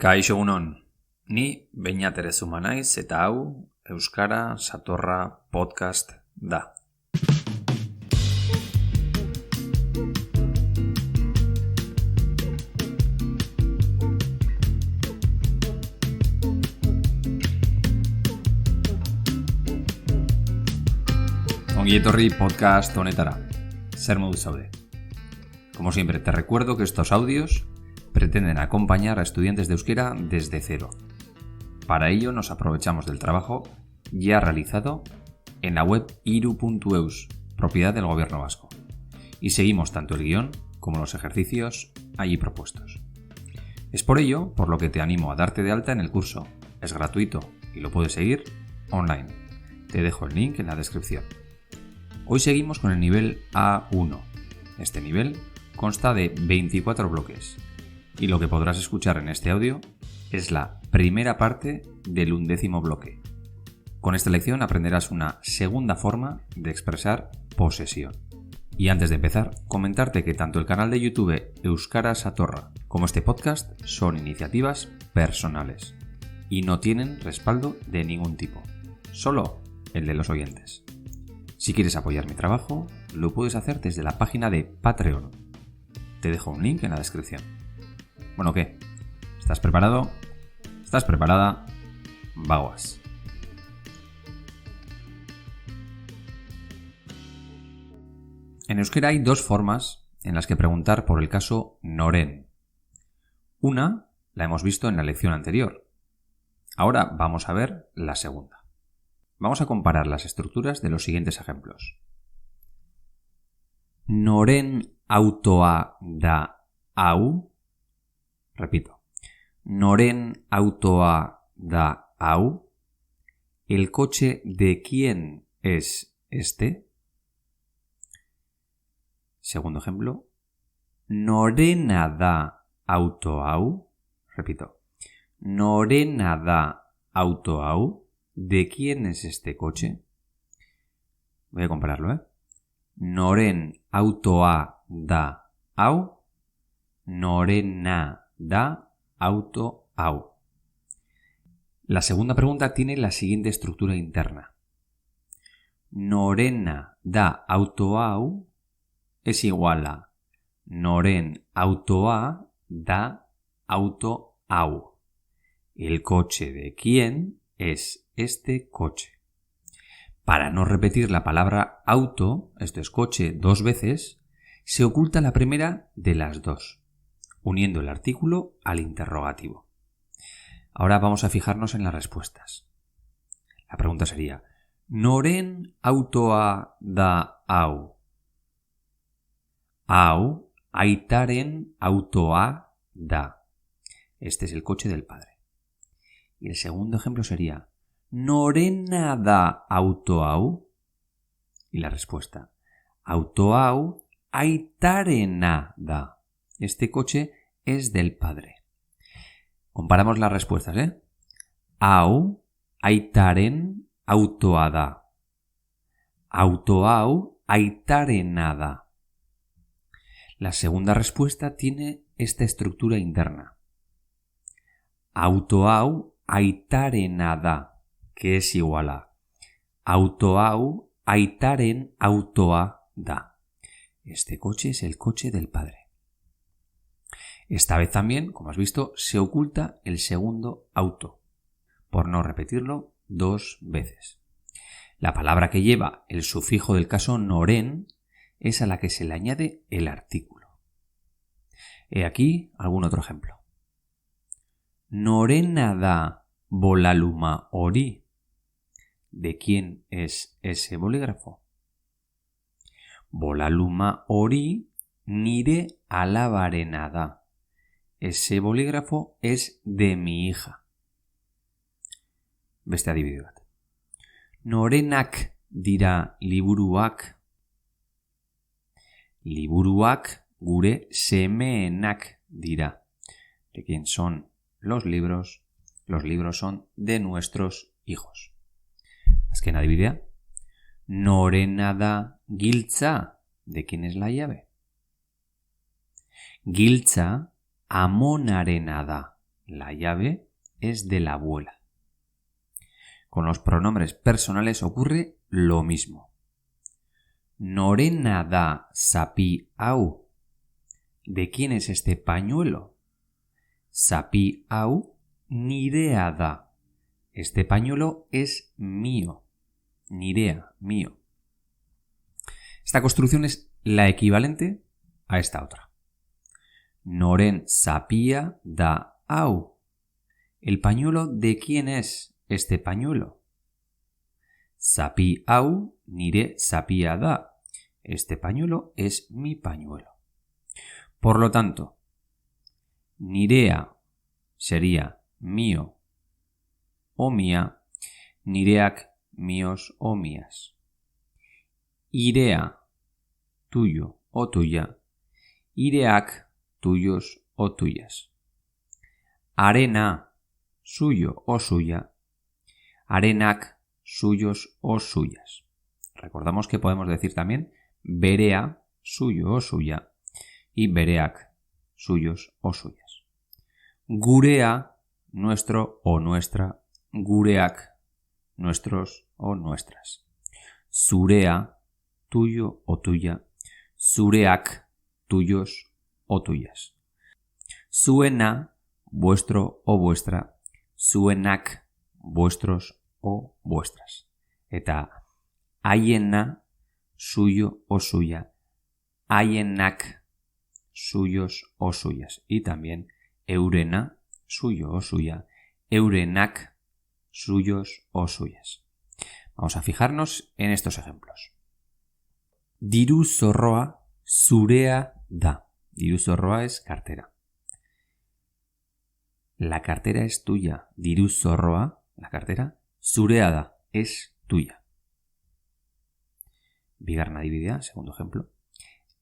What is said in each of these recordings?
Kaixo egunon, ni Beñat Erezuma naiz eta hau Euskara Satorra podcast da. Ongi etorri podcast honetara. Zer modu zaude? Como siempre, te recuerdo que estos audios pretenden acompañar a estudiantes de euskera desde cero. Para ello nos aprovechamos del trabajo ya realizado en la web iru.eus, propiedad del Gobierno vasco, y seguimos tanto el guión como los ejercicios allí propuestos. Es por ello por lo que te animo a darte de alta en el curso. Es gratuito y lo puedes seguir online. Te dejo el link en la descripción. Hoy seguimos con el nivel A1. Este nivel consta de 24 bloques. Y lo que podrás escuchar en este audio es la primera parte del 11º bloque. Con esta lección aprenderás una segunda forma de expresar posesión. Y antes de empezar, comentarte que tanto el canal de YouTube Euskara Satorra como este podcast son iniciativas personales y no tienen respaldo de ningún tipo, solo el de los oyentes. Si quieres apoyar mi trabajo, lo puedes hacer desde la página de Patreon. Te dejo un link en la descripción. Bueno, ¿qué? ¿Estás preparado? ¿Estás preparada? Vagoas. En euskera hay dos formas en las que preguntar por el caso noren. Una la hemos visto en la lección anterior. Ahora vamos a ver la segunda. Vamos a comparar las estructuras de los siguientes ejemplos. Noren autoa da hau. Repito. Noren autoa da hau. ¿El coche de quién es este? Segundo ejemplo. Norena da auto hau. Repito. Norena da auto hau. ¿De quién es este coche? Voy a compararlo, Noren autoa da hau. Norena da auto hau. La segunda pregunta tiene la siguiente estructura interna. Norena da auto hau es igual a noren autoa da auto hau. El coche de quién es este coche. Para no repetir la palabra auto, esto es coche, dos veces, se oculta la primera de las dos, uniendo el artículo al interrogativo. Ahora vamos a fijarnos en las respuestas. La pregunta sería, noren autoa da hau. Hau aitaren autoa da. Este es el coche del padre. Y el segundo ejemplo sería, norena da auto hau. Y la respuesta, auto hau aitarena da. Este coche es del padre. Comparamos las respuestas, Hau aitaren autoa da. Auto hau aitarena da. La segunda respuesta tiene esta estructura interna. Auto hau aitarena da, que es igual a auto hau aitaren autoa da. Este coche es el coche del padre. Esta vez también, como has visto, se oculta el segundo auto, por no repetirlo dos veces. La palabra que lleva el sufijo del caso noren es a la que se le añade el artículo. He aquí algún otro ejemplo. Norena da bolaluma hori. ¿De quién es ese bolígrafo? Bolaluma hori nire alabarena da. Ese bolígrafo es de mi hija. Beste adibide bat. Norenak dira liburuak. Liburuak gure semeenak dira. ¿De quién son los libros? Los libros son de nuestros hijos. Azken adibidea. Norena da giltza. ¿De quién es la llave? Giltza amonarena da. La llave es de la abuela. Con los pronombres personales ocurre lo mismo. Norena da sapi hau. ¿De quién es este pañuelo? Sapi hau nirea da. Este pañuelo es mío. Nirea, mío. Esta construcción es la equivalente a esta otra. Noren sapia da hau. ¿El pañuelo de quién es este pañuelo? Sapi hau nire sapia da. Este pañuelo es mi pañuelo. Por lo tanto, nirea sería mío o mía, nireak míos o mías. Irea, tuyo o tuya, ireak, tuyos o tuyas. Arena, suyo o suya, arenak, suyos o suyas. Recordamos que podemos decir también berea, suyo o suya, y bereak, suyos o suyas. Gurea, nuestro o nuestra, gureak, nuestros o nuestras. Zurea, tuyo o tuya, zureak, tuyos o tuyas. Zuena, vuestro o vuestra, zuenak, vuestros o vuestras. Eta haiena, suyo o suya, haienak, suyos o suyas. Y también eurena, suyo o suya, eurenak, suyos o suyas. Vamos a fijarnos en estos ejemplos. Diru zorroa zurea da. Diru zorroa es cartera. La cartera es tuya. Diru zorroa, la cartera, zurea da, es tuya. Bigarren adibidea, segundo ejemplo.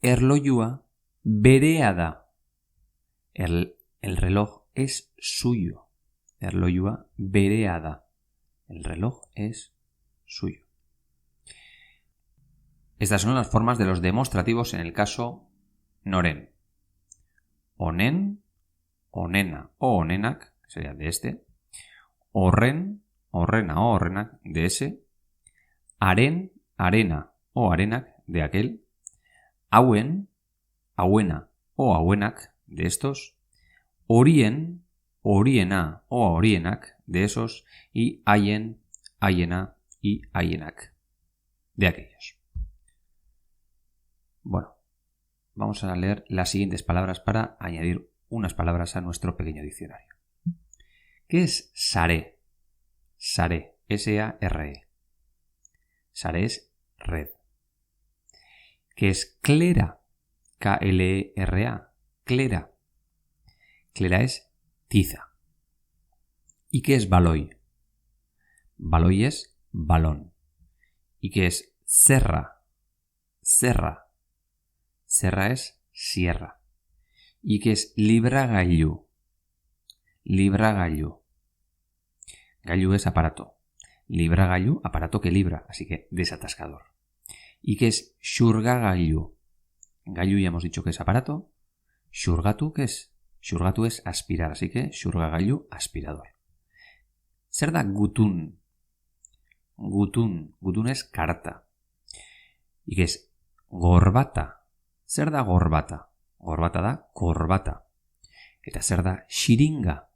Erlojua berea da. El reloj es suyo. Erlojua berea da. El reloj es suyo. Estas son las formas de los demostrativos en el caso noren. Onen, onena o onenak, que sería de este. Horren, horrena o horrenak, de ese. Haren, arena o arenak, de aquel. Hauen, hauena o hauenak, de estos. Horien, horiena o horienak, de esos. Y haien, haiena y haienak, de aquellos. Bueno, vamos a leer las siguientes palabras para añadir unas palabras a nuestro pequeño diccionario. ¿Qué es sare? Sare, S-A-R-E. Sare es red. ¿Qué es clera? K-L-E-R-A. Clera. Clera es tiza. ¿Y qué es baloi? Baloi es balón. ¿Y qué es serra? Serra. Serra es sierra. ¿Y qué es libragailu? Libragailu. Gailu es aparato. Libragailu, aparato que libra, así que desatascador. ¿Y qué es xurgagailu? Gailu ya hemos dicho que es aparato. Xurgatu, ¿qué es? Xurgatu es aspirar, así que xurgagailu, aspirador. Zer da gutun? Gutun. Gutun es carta. ¿Y qué es gorbata? Zer da gorbata? Gorbata da corbata. Eta zer da xiringa?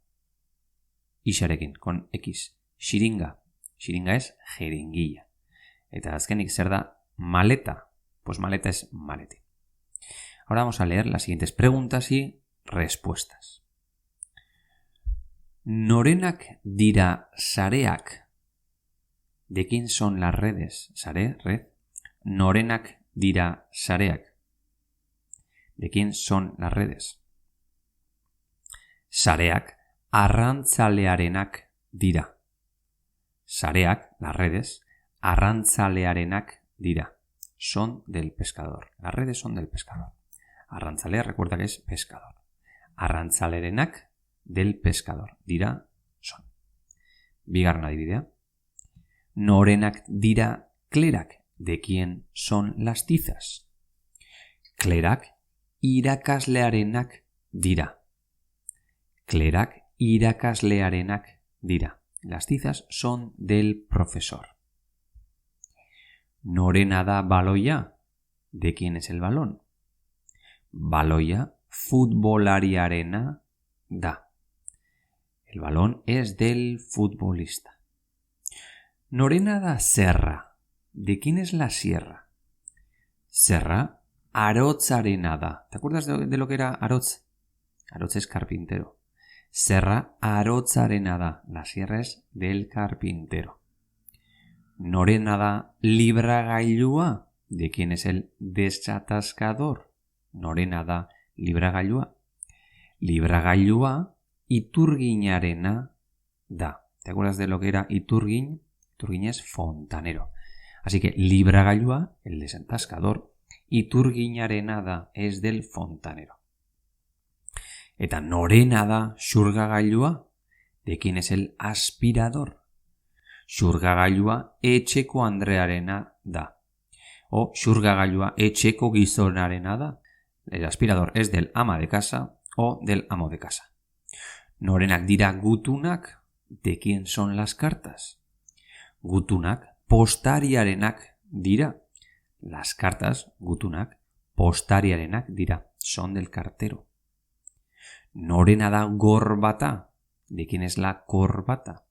Ixarekin, con X. Xiringa. Xiringa es jeringuilla. Eta azkenik zer da maleta? Pues maleta es maletín. Ahora vamos a leer las siguientes preguntas y respuestas. Norenak dira sareak. ¿De quién son las redes? Sare, red. Norenak dira sareak. ¿De quién son las redes? Sareak arrantzalearenak dira. Sareak, las redes, arrantzalearenak dira. Son del pescador. Las redes son del pescador. Arrantzalea, recuerda que es pescador. Arrantzalearenak, del pescador. Dira, son. Bigarren adibidea. Norenak dira klerak. ¿De quién son las tizas? Klerak irakaslearenak dira. Klerak irakaslearenak dira. Las tizas son del profesor. Norena da baloia? ¿De quién es el balón? Baloia futbolariarena da. El balón es del futbolista. Norena da serra? ¿De quién es la sierra? Serra arotzarena da. ¿Te acuerdas de lo que era arotz? Arotz es carpintero. Serra arotzarena da. La sierra es del carpintero. Norena da libragailua? ¿De quién es el desatascador? Norena da libragailua? Libragailua iturguinarena da. ¿Te acuerdas de lo que era iturguin? Iturguin es fontanero. Así que libragailua, el desatascador, iturguinarena da es del fontanero. Eta norena da xurgagailua? ¿De quién es el aspirador? Xurgagailua etxeko andrearena da. O xurgagailua etxeko gizonarena da. El aspirador es del ama de casa o del amo de casa. Norenak dira gutunak? ¿De quién son las cartas? Gutunak postariarenak dira. Las cartas, gutunak, postariarenak dira. Son del cartero. Norena da gorbata? ¿De quién es la corbata?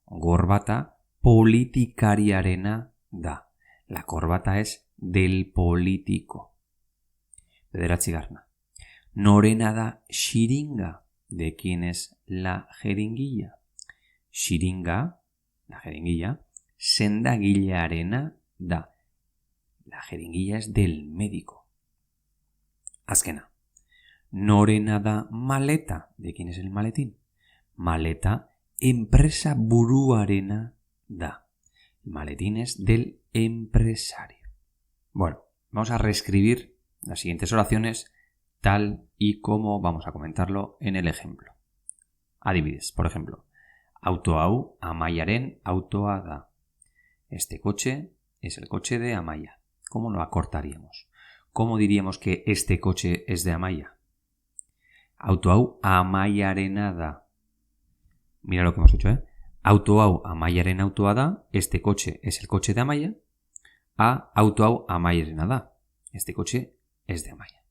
Gorbata politikariarena da. La corbata es del político. Bederatzigarna. Norena da xiringa? ¿De quién es la jeringuilla? Xiringa, la jeringuilla, sendagilearena da. La jeringuilla es del médico. Azkena. Norena da maleta? ¿De quién es el maletín? Maleta enpresa buruarena da. El maletín es del empresario. Bueno, vamos a reescribir las siguientes oraciones tal y como vamos a comentarlo en el ejemplo. Adibidez, por ejemplo, auto hau Amaiaren autoa da. Este coche es el coche de Amaia. ¿Cómo lo acortaríamos? ¿Cómo diríamos que este coche es de Amaia? Auto hau Amaiarena da. Mira lo que hemos hecho, ¿eh? Auto hau Amaiaren autoa da. Este coche es el coche de Amaia. A auto hau Amaiarena da. Este coche es de Amaia.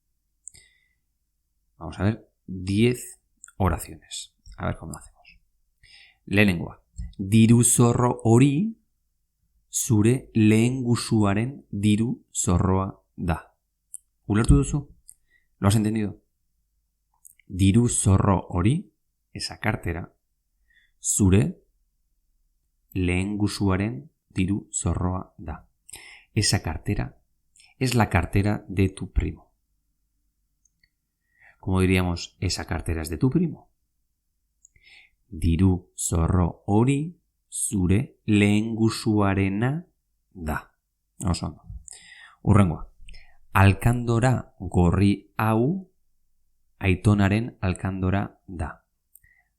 Vamos a ver 10 oraciones. A ver cómo lo hacemos. Lehenengoa. Diru zorro hori zure lehengusuaren diru zorroa da. ¿Ulertu duzu? ¿Lo has entendido? Diru zorro hori, esa cartera, zure lehengusuaren diru zorroa da. Esa cartera es la cartera de tu primo. ¿Cómo diríamos esa cartera es de tu primo? Diru zorro hori zure lehengusuarena da. Oso ondo. Hurrengoa. Alkandora gorri hau aitonaren alkandora da.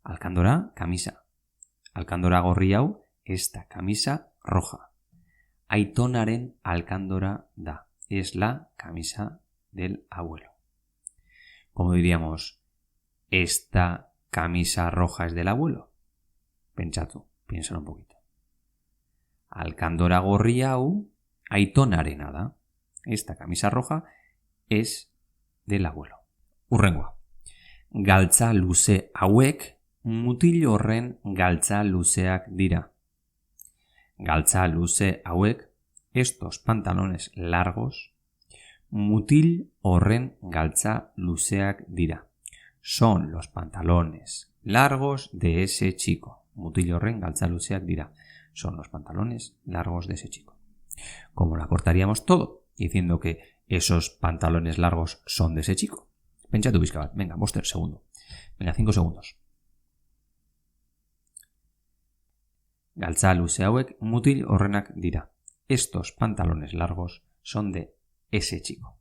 Alkandora, camisa. Alkandora gorri hau, esta camisa roja. Aitonaren alkandora da. Es la camisa del abuelo. ¿Cómo diríamos? ¿Esta camisa roja es del abuelo? Pentsatu, piénsalo un poquito. Alkandora gorri hau aitonarena da. Esta camisa roja es del abuelo. Hurrengoa. Galtza luze hauek mutil horren galtza luzeak dira. Galtza luze hauek, estos pantalones largos, mutil horren galtza luzeak dira. Son los pantalones largos de ese chico. Mutil horren galtza luzeak dira. Son los pantalones largos de ese chico. ¿Cómo lo acortaríamos todo? Diciendo que esos pantalones largos son de ese chico. Pentsatu pixka bat. Venga, boster, segundo. Venga, 5 segundos. Galtza luze hauek mutil horrenak dira. Estos pantalones largos son de ese chico.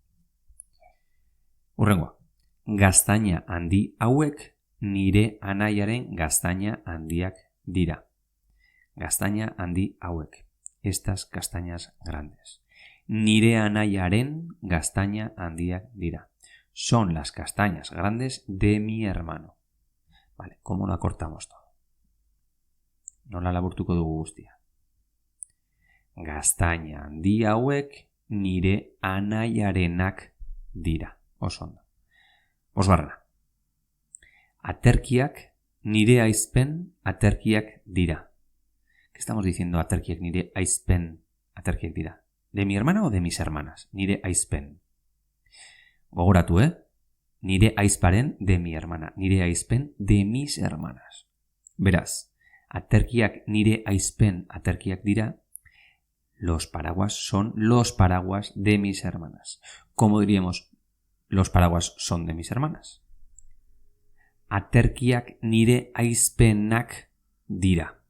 Hurrengoa. Gaztaina handi hauek nire anaiaren gaztaina handiak dira. Gaztaina handi hauek. Estas castañas grandes. Nire anaiaren gaztaina handiak dira. Son las castañas grandes de mi hermano. Vale, ¿cómo lo acortamos todo? Nola laburtuko dugu guztia. Gaztaina handi hauek nire anaiarenak dira. Oso ondo. Bosgarrena. Aterkiak nire aizpen aterkiak dira. ¿Qué estamos diciendo? Aterkiak nire aizpen aterkiak dira. ¿De mi hermana o de mis hermanas? Nire aizpen. Gogoratu, Nire aizparen de mi hermana. Nire aizpen de mis hermanas. Beraz, aterkiak nire aizpen aterkiak dira. Los paraguas son los paraguas de mis hermanas. ¿Cómo diríamos los paraguas son de mis hermanas? Aterkiak nire aizpenak dira.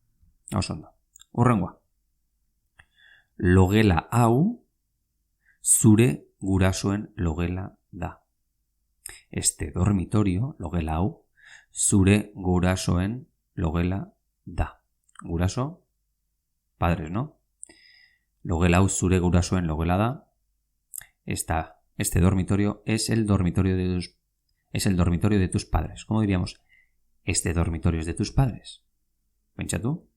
Oso ondo. Hurrengoa. Logela hau zure gurasoen logela da. Este dormitorio, logela hau, zure gurasoen logela da. Guraso, padres, ¿no? Logela hau zure gurasoen logela da. Este dormitorio es el dormitorio de tus padres. ¿Cómo diríamos? Este dormitorio es de tus padres. Pentsatu.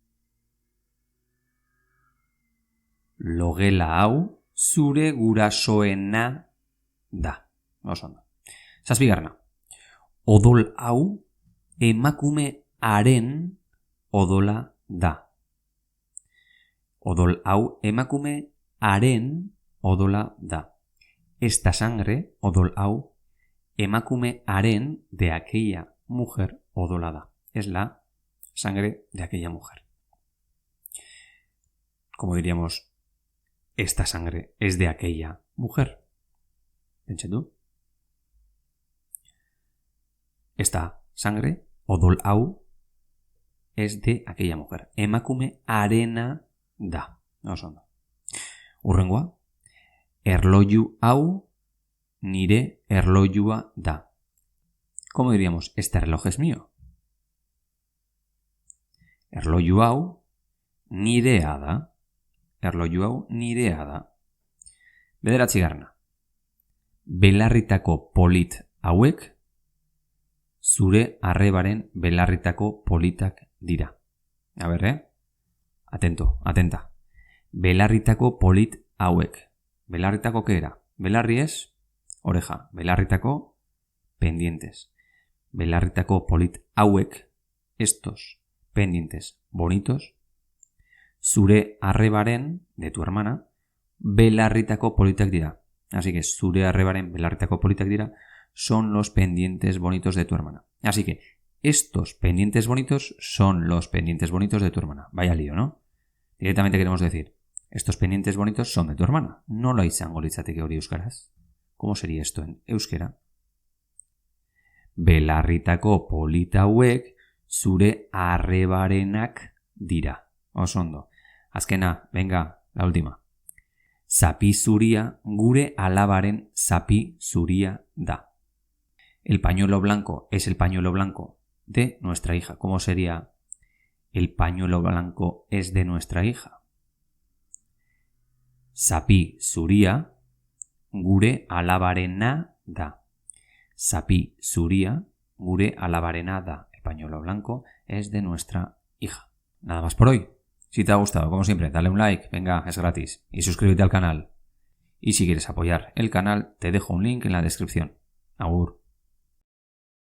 Logela hau zure gurasoena da. Oso ondo. Zazpigarrena. Odol hau emakume haren odola da. Odol hau emakume haren odola da. Esta sangre, odol hau, emakume haren de aquella mujer odola da. Es la sangre de aquella mujer. Como diríamos, esta sangre es de aquella mujer. Pentsatu. Esta sangre, odol hau, es de aquella mujer. Emakume harena da. Oso ondo. Hurrengoa. Erloju hau nire erlojua da. ¿Cómo diríamos? Este reloj es mío. Erloju hau nirea da. Erloju hau nirea da. Bederatzigarrena. Belarritako polit hauek zure arrebaren belarritako politak dira. A ver, Atento, atenta. Belarritako polit hauek. ¿Belarritako qué era? Belarri es oreja. Belarritako pendientes. Belarritako polit hauek, estos pendientes bonitos, zure arrebaren, de tu hermana, belarritako politak dira. Así que zure arrebaren belarritako politak dira son los pendientes bonitos de tu hermana. Así que estos pendientes bonitos son los pendientes bonitos de tu hermana. Vaya lío, ¿no? Directamente queremos decir, estos pendientes bonitos son de tu hermana. No lo izango litzateke hori euskaraz. ¿Cómo sería esto en euskera? Belarritako polit hauek zure arrebarenak dira. Oso ondo. Azkena, venga, la última. Zapi zuria gure alabaren zapi zuria da. El pañuelo blanco es el pañuelo blanco de nuestra hija. ¿Cómo sería? El pañuelo blanco es de nuestra hija. Zapi zuria gure alabarena da. Zapi zuria gure alabarena da. El pañuelo blanco es de nuestra hija. Nada más por hoy. Si te ha gustado, como siempre, dale un like, venga, es gratis. Y suscríbete al canal. Y si quieres apoyar el canal, te dejo un link en la descripción. Agur.